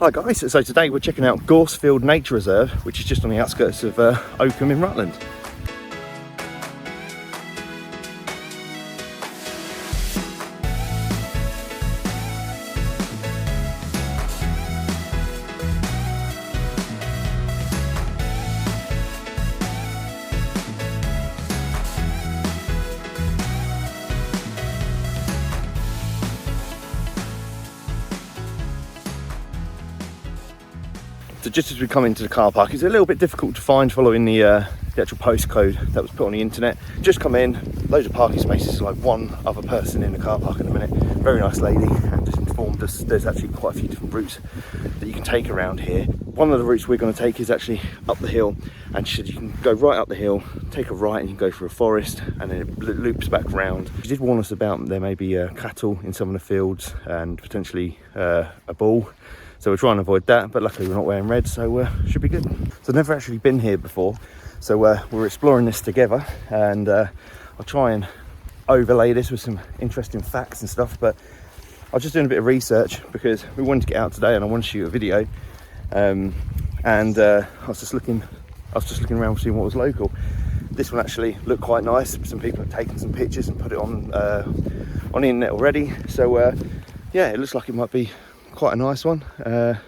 Hi guys, so today we're checking out Gorse Field Nature Reserve, which is just on the outskirts of Oakham in Rutland. So just as we come into the car park, it's a little bit difficult to find following the actual postcode that was put on the internet. Just come in, loads of parking spaces, like one other person in the car park in a minute. Very nice lady, and just informed us there's actually quite a few different routes that you can take around here. One of the routes we're going to take is actually up the hill, and you can go right up the hill, take a right, and you can go through a forest, and then it loops back round. She did warn us about there may be cattle in some of the fields and potentially a bull. So we're trying to avoid that, but luckily we're not wearing red, so should be good. So I've never actually been here before, so we're exploring this together, and I'll try and overlay this with some interesting facts and stuff. But I was just doing a bit of research because we wanted to get out today and I wanted to shoot a video, and I was just looking around seeing what was local. This one actually looked quite nice. Some people have taken some pictures and put it on the internet already. So yeah, it looks like it might be quite a nice one. I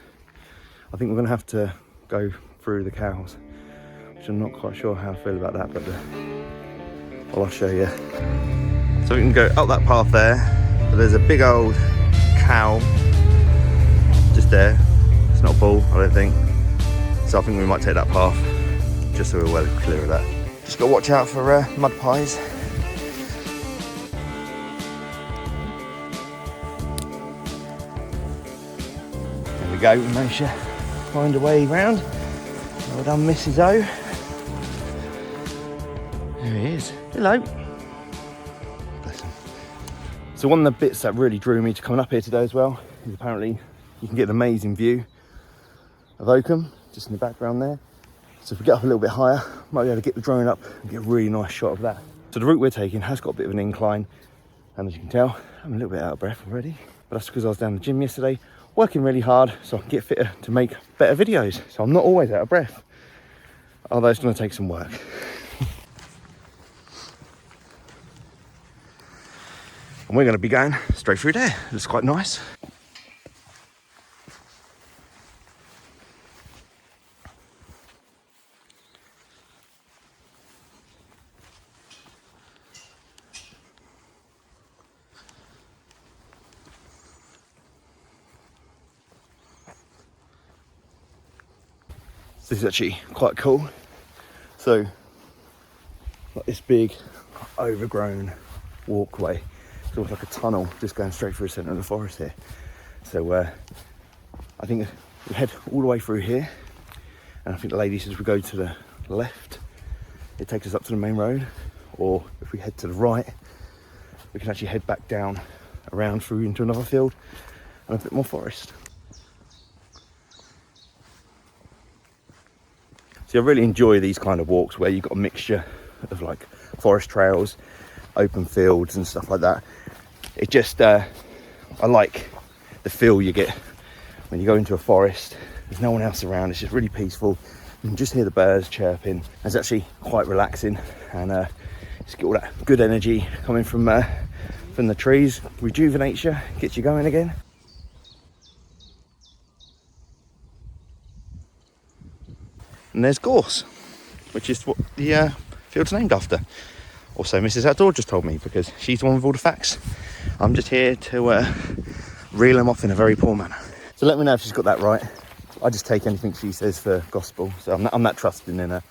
think we're going to have to go through the cows, which I'm not quite sure how I feel about that, but well, I'll show you. So we can go up that path there, but there's a big old cow just there. It's not a bull, I don't think, so I think we might take that path just so we're well clear of that. Just got to watch out for mud pies. Go, we managed to find a way round. Well done, Mrs. O. There he is. Hello. Bless him. So one of the bits that really drew me to coming up here today as well is apparently you can get an amazing view of Oakham just in the background there. So if we get up a little bit higher, might be able to get the drone up and get a really nice shot of that. So the route we're taking has got a bit of an incline, and as you can tell, I'm a little bit out of breath already. But that's because I was down the gym yesterday, working really hard so I can get fitter to make better videos. So I'm not always out of breath, although it's going to take some work. And we're going to be going straight through there. It looks quite nice. This is actually quite cool. So, like this big overgrown walkway. It's almost like a tunnel just going straight through the centre of the forest here. So I think we head all the way through here, and I think the lady says we go to the left, it takes us up to the main road, or if we head to the right, we can actually head back down around through into another field and a bit more forest. So I really enjoy these kind of walks where you've got a mixture of like forest trails, open fields and stuff like that. It just, I like the feel you get when you go into a forest. There's no one else around, it's just really peaceful. You can just hear the birds chirping. It's actually quite relaxing, and just get all that good energy coming from the trees, rejuvenates you, gets you going again. And there's Gorse, which is what the field's named after. Also, Mrs. Outdoor just told me, because she's the one with all the facts. I'm just here to reel them off in a very poor manner. So let me know if she's got that right. I just take anything she says for gospel, so I'm that trusting in her.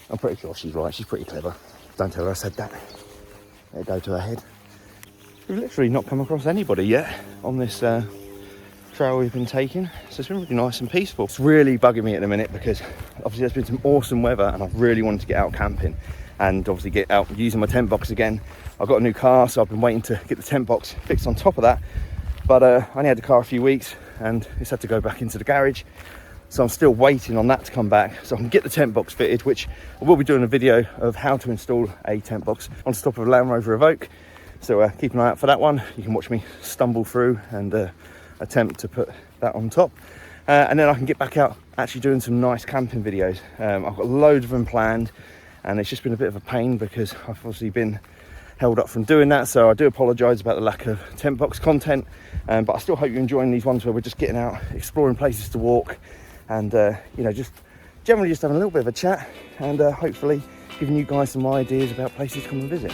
I'm pretty sure she's right, she's pretty clever. Don't tell her I said that. Let it go to her head. We've literally not come across anybody yet on this trail we've been taking, so it's been really nice and peaceful. It's really bugging me at the minute because obviously there's been some awesome weather and I've really wanted to get out camping and obviously get out using my tent box again. I've got a new car, so I've been waiting to get the tent box fixed on top of that, but I only had the car a few weeks and it's had to go back into the garage, so I'm still waiting on that to come back so I can get the tent box fitted, which I will be doing a video of how to install a tent box on top of a Land Rover Evoque. So keep an eye out for that one. You can watch me stumble through and attempt to put that on top. And then I can get back out actually doing some nice camping videos. I've got loads of them planned, and it's just been a bit of a pain because I've obviously been held up from doing that, so I do apologise about the lack of tent box content, but I still hope you're enjoying these ones where we're just getting out, exploring places to walk, and you know, just generally just having a little bit of a chat, and hopefully giving you guys some ideas about places to come and visit.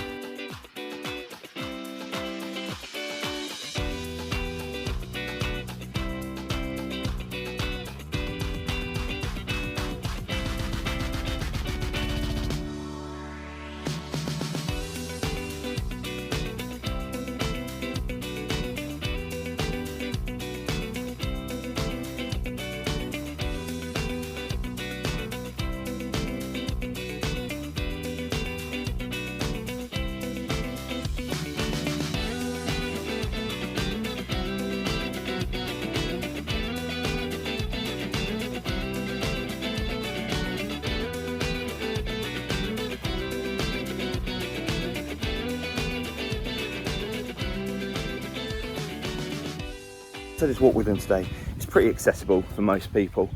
So this walk with them today is pretty accessible for most people.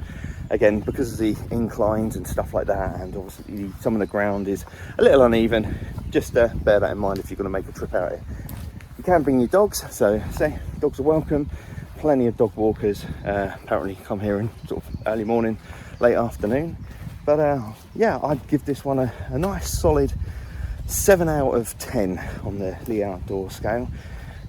Again, because of the inclines and stuff like that, and obviously some of the ground is a little uneven. Just bear that in mind if you're going to make a trip out here. You can bring your dogs, so say dogs are welcome. Plenty of dog walkers apparently come here in sort of early morning, late afternoon. But yeah, I'd give this one a nice solid 7 out of 10 on the outdoor scale.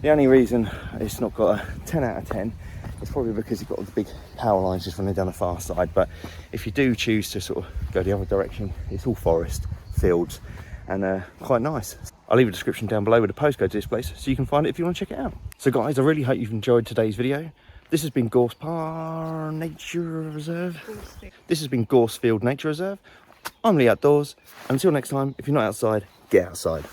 The only reason it's not got a 10 out of 10 is probably because you've got the big power lines just running down the far side. But if you do choose to sort of go the other direction, it's all forest, fields, and quite nice. I'll leave a description down below with a postcode to this place so you can find it if you want to check it out. So guys, I really hope you've enjoyed today's video. This has been Gorse Field Nature Reserve. This has been Gorse Field Nature Reserve. I'm Lee Outdoors. Until next time, if you're not outside, get outside.